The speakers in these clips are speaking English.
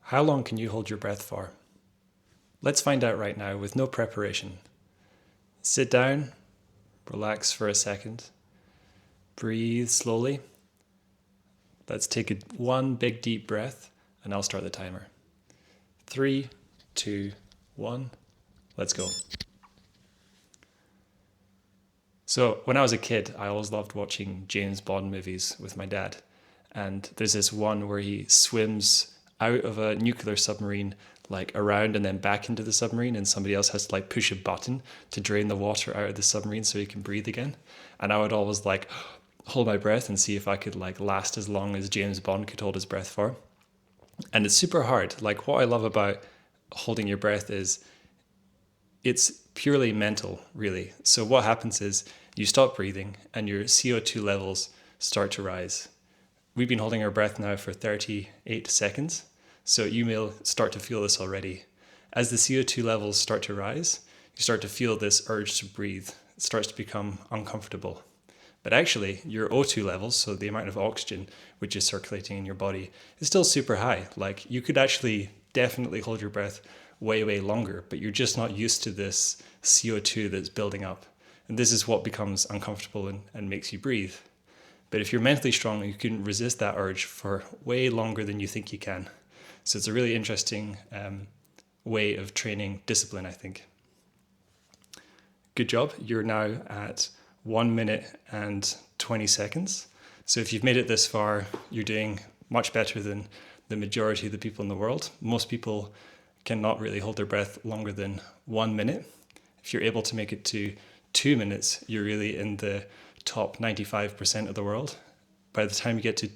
How long can you hold your breath for? Let's find out right now with no preparation. Sit down, relax for a second, breathe slowly. Let's take one big deep breath and I'll start the timer. 3, 2, 1, let's go. So when I was a kid, I always loved watching James Bond movies with my dad. And there's this one where he swims out of a nuclear submarine, like around and then back into the submarine, and somebody else has to like push a button to drain the water out of the submarine so he can breathe again. And I would always like hold my breath and see if I could like last as long as James Bond could hold his breath for. And it's super hard. Like what I love about holding your breath is it's purely mental, really. So what happens is you stop breathing and your CO2 levels start to rise. We've been holding our breath now for 38 seconds, so you may start to feel this already. As the CO2 levels start to rise, you start to feel this urge to breathe. It starts to become uncomfortable. But actually, your O2 levels, so the amount of oxygen which is circulating in your body, is still super high. Like you could actually definitely hold your breath way, way longer, but you're just not used to this CO2 that's building up. And this is what becomes uncomfortable and makes you breathe. But if you're mentally strong, you can resist that urge for way longer than you think you can. So it's a really interesting way of training discipline, I think. Good job. You're now at 1 minute and 20 seconds. So if you've made it this far, you're doing much better than the majority of the people in the world. Most people cannot really hold their breath longer than 1 minute. If you're able to make it to 2 minutes, you're really in the top 95% of the world. By the time you get to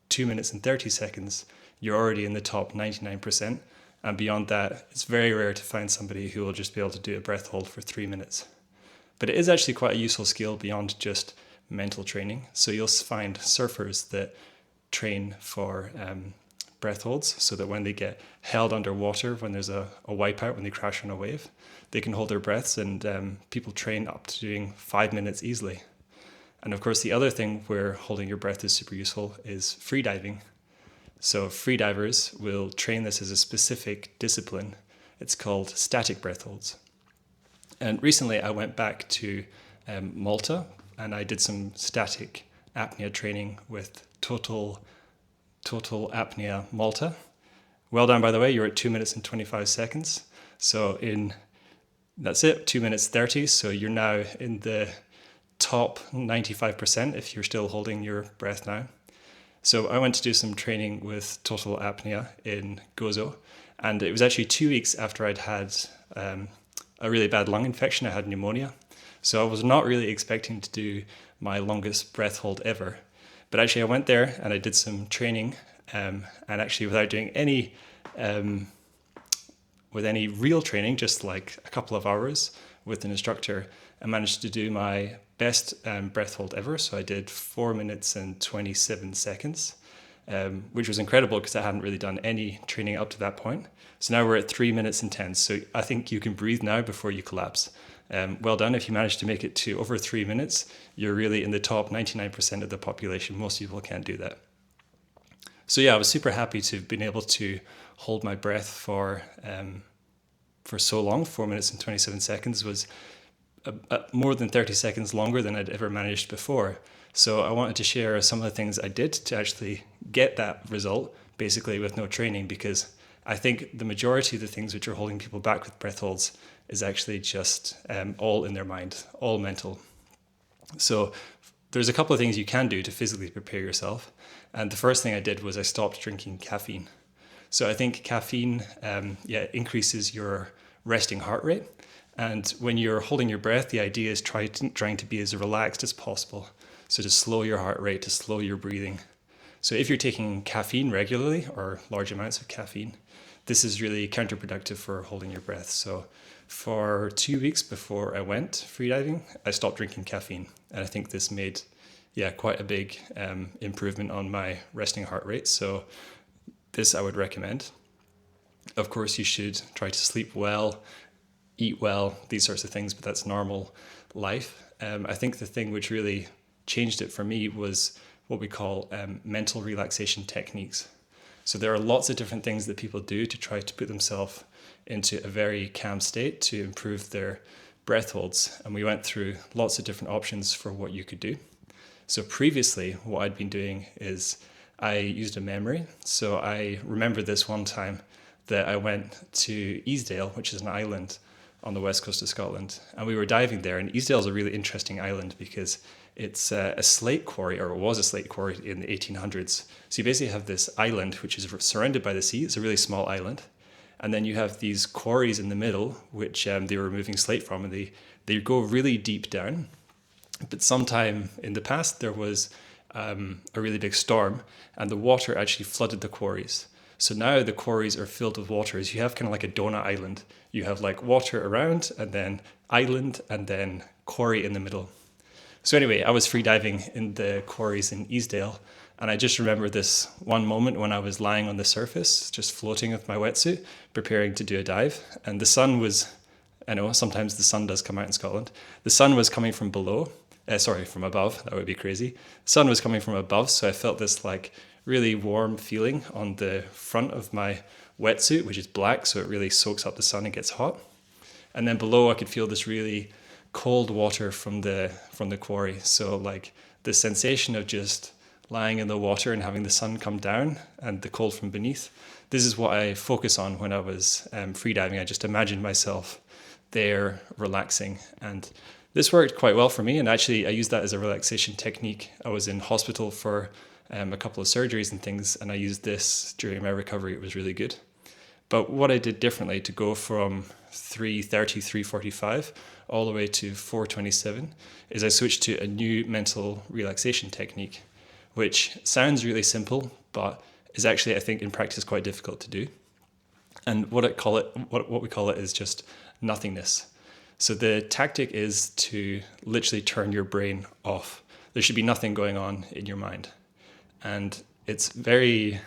2 minutes and 30 seconds, you're already in the top 99%. And beyond that, it's very rare to find somebody who will just be able to do a breath hold for 3 minutes. But it is actually quite a useful skill beyond just mental training. So you'll find surfers that train for breath holds so that when they get held underwater, when there's a wipeout, when they crash on a wave, they can hold their breaths, and people train up to doing 5 minutes easily. And of course, the other thing where holding your breath is super useful is freediving. So freedivers will train this as a specific discipline. It's called static breath holds. And recently I went back to Malta and I did some static apnea training with total apnea Malta. Well done, by the way, you're at 2 minutes and 25 seconds. So that's it, 2 minutes 30. So you're now in the top 95% if you're still holding your breath now. So I went to do some training with total apnea in Gozo, and it was actually 2 weeks after I'd had a really bad lung infection. I had pneumonia. So I was not really expecting to do my longest breath hold ever. But actually I went there and I did some training, and actually without doing any real training, just like a couple of hours with an instructor, I managed to do my best breath hold ever. So I did 4 minutes and 27 seconds, which was incredible because I hadn't really done any training up to that point. So now we're at 3 minutes and 10. So I think you can breathe now before you collapse. Well done. If you manage to make it to over 3 minutes, you're really in the top 99% of the population. Most people can't do that. So yeah, I was super happy to have been able to hold my breath for so long. 4 minutes and 27 seconds was more than 30 seconds longer than I'd ever managed before. So I wanted to share some of the things I did to actually get that result, basically with no training, because I think the majority of the things which are holding people back with breath holds is actually just all in their mind, all mental. So there's a couple of things you can do to physically prepare yourself. And the first thing I did was I stopped drinking caffeine. So I think caffeine increases your resting heart rate. And when you're holding your breath, the idea is trying to be as relaxed as possible. So to slow your heart rate, to slow your breathing. So if you're taking caffeine regularly or large amounts of caffeine, this is really counterproductive for holding your breath. So for 2 weeks before I went freediving, I stopped drinking caffeine. And I think this made quite a big improvement on my resting heart rate. So this I would recommend. Of course, you should try to sleep well, eat well, these sorts of things, but that's normal life. I think the thing which really changed it for me was what we call mental relaxation techniques. So there are lots of different things that people do to try to put themselves into a very calm state to improve their breath holds. And we went through lots of different options for what you could do. So previously, what I'd been doing is I used a memory. So I remember this one time that I went to Easdale, which is an island on the west coast of Scotland. And we were diving there. And Easdale is a really interesting island because it's a slate quarry, or it was a slate quarry in the 1800s. So you basically have this island, which is surrounded by the sea. It's a really small island. And then you have these quarries in the middle, which they were removing slate from, and they go really deep down. But sometime in the past, there was a really big storm, and the water actually flooded the quarries. So now the quarries are filled with water. As you have kind of like a donut island. You have like water around, and then island, and then quarry in the middle. So anyway, I was freediving in the quarries in Easdale, and I just remember this one moment when I was lying on the surface, just floating with my wetsuit, preparing to do a dive. And the sun was, I know sometimes the sun does come out in Scotland. The sun was coming from below, from above, that would be crazy. The sun was coming from above, so I felt this like really warm feeling on the front of my wetsuit, which is black, so it really soaks up the sun and gets hot. And then below I could feel this really cold water from the quarry. So like the sensation of just lying in the water and having the sun come down and the cold from beneath. This is what I focus on when I was freediving. I just imagined myself there relaxing, and this worked quite well for me. And actually I used that as a relaxation technique. I was in hospital for a couple of surgeries and things, and I used this during my recovery. It was really good. But what I did differently to go from 3:30, 3:45 all the way to 4:27 is I switched to a new mental relaxation technique, which sounds really simple, but is actually, I think, in practice quite difficult to do. And what we call it is just nothingness. So the tactic is to literally turn your brain off. There should be nothing going on in your mind. And it's very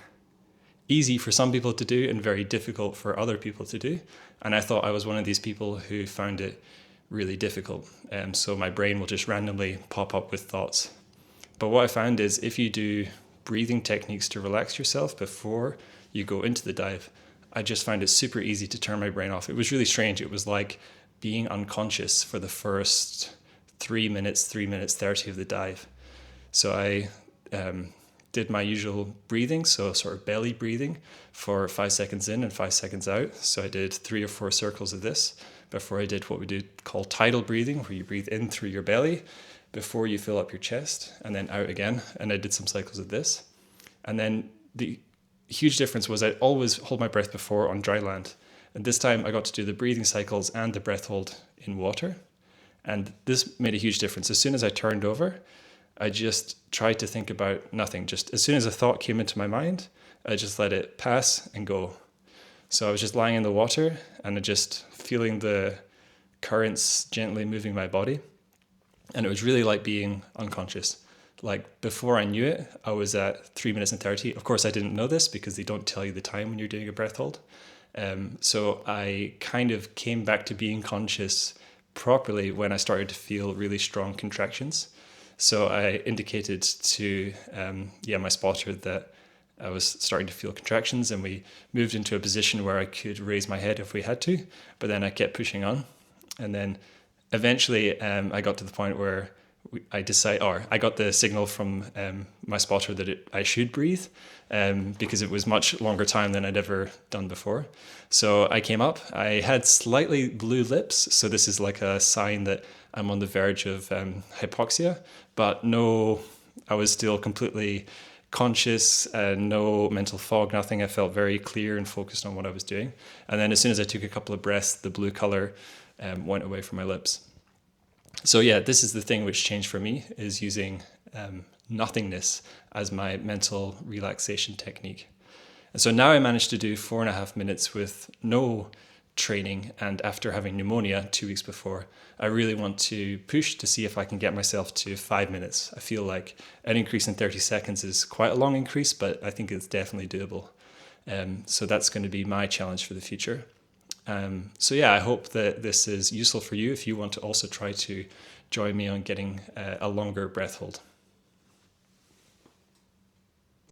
easy for some people to do and very difficult for other people to do. And I thought I was one of these people who found it really difficult. So my brain will just randomly pop up with thoughts. But what I found is if you do breathing techniques to relax yourself before you go into the dive, I just found it super easy to turn my brain off. It was really strange. It was like being unconscious for the first 3 minutes, 3:30 of the dive. So I did my usual breathing, so sort of belly breathing for 5 seconds in and 5 seconds out. So I did 3 or 4 circles of this before I did what we do call tidal breathing, where you breathe in through your belly before you fill up your chest and then out again. And I did some cycles of this. And then the huge difference was I'd always hold my breath before on dry land. And this time I got to do the breathing cycles and the breath hold in water. And this made a huge difference. As soon as I turned over, I just tried to think about nothing. Just as soon as a thought came into my mind, I just let it pass and go. So I was just lying in the water and just feeling the currents gently moving my body. And it was really like being unconscious. Like before I knew it, I was at 3:30. Of course, I didn't know this because they don't tell you the time when you're doing a breath hold. So I kind of came back to being conscious properly when I started to feel really strong contractions. So I indicated to my spotter that I was starting to feel contractions, and we moved into a position where I could raise my head if we had to, but then I kept pushing on. And then eventually I got to the point where I got the signal from my spotter that I should breathe because it was much longer time than I'd ever done before. So I came up. I had slightly blue lips, so this is like a sign that I'm on the verge of hypoxia, but no, I was still completely conscious, no mental fog, nothing. I felt very clear and focused on what I was doing. And then as soon as I took a couple of breaths, the blue color went away from my lips. So yeah, this is the thing which changed for me, is using nothingness as my mental relaxation technique. And so now I managed to do 4.5 minutes with no training, and after having pneumonia 2 weeks before, I really want to push to see if I can get myself to 5 minutes. I feel like an increase in 30 seconds is quite a long increase, but I think it's definitely doable. So that's going to be my challenge for the future. So yeah, I hope that this is useful for you if you want to also try to join me on getting a longer breath hold.